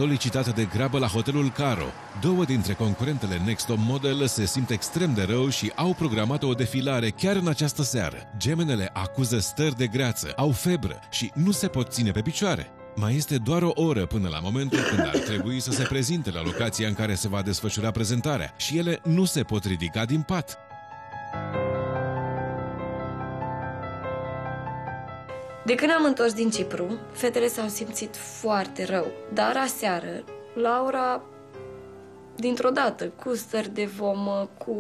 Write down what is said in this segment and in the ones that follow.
Solicitată de grabă la hotelul Caro, două dintre concurentele Next Top Model se simt extrem de rău și au programat o defilare chiar în această seară. Gemenele acuză stări de greață, au febră și nu se pot ține pe picioare. Mai este doar o oră până la momentul când ar trebui să se prezinte la locația în care se va desfășura prezentarea și ele nu se pot ridica din pat. De când am întors din Cipru, fetele s-au simțit foarte rău, dar aseară, Laura, dintr-o dată, cu stări de vomă, cu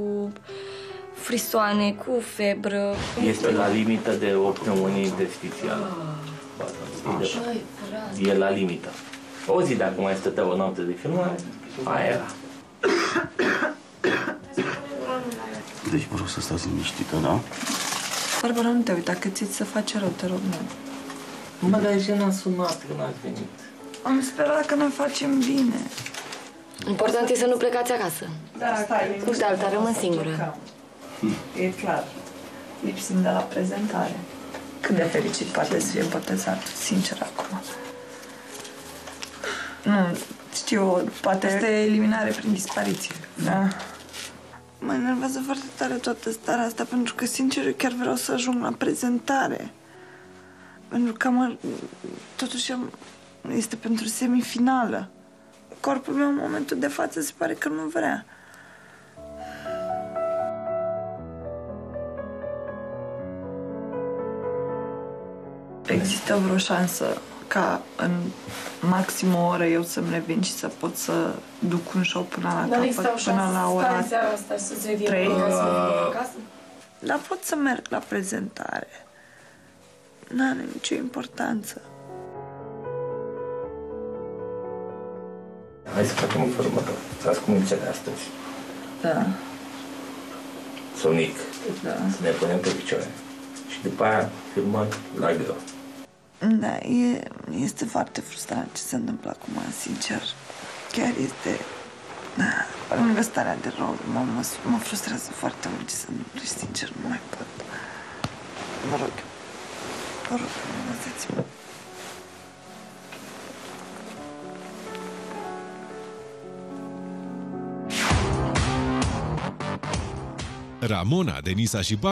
frisoane, cu febră. Este la limită de o pneumonie intersticială. E la limită. O zi dacă mai stătea o noapte de filmare, aia era. Deci vreau să stați liniștită, da? Barbara, nu te uita, că ți se face rău, te rog, nu. Mă, dar e n-a sunat când ați venit. Am sperat că ne facem bine. Important e să nu plecați acasă. Da, stai. Nu de alta, rămân singură. E clar. Lipsim de la prezentare. Cât de fericit poate să fie botezat, sincer, acum. Nu, știu, poate este eliminare prin dispariție. Da. Mă enervează foarte tare toată starea asta, pentru că, sincer, eu chiar vreau să ajung la prezentare. Pentru că totuși este pentru semifinală. Corpul meu, în momentul de față, se pare că nu vrea. Există vreo șansă ca în maxim o oră eu să-mi revin și să pot să duc un show până la capăt, până la ora 3? Dar pot să merg la prezentare. N-are nicio importanță. Hai să facem un fel următor. Să-ți cumințele astăzi. Da. Sonic. Da. Să ne punem pe picioare. Și după aia filmăm la greu. Da, este foarte frustrant ce se întâmplă acum, sincer. Chiar este... Da, lângă starea de rău, mă frustrează foarte mult ce se întâmplă și, sincer, nu mai pot. Vă rog, lăsați-mă. Ramona, Denisa și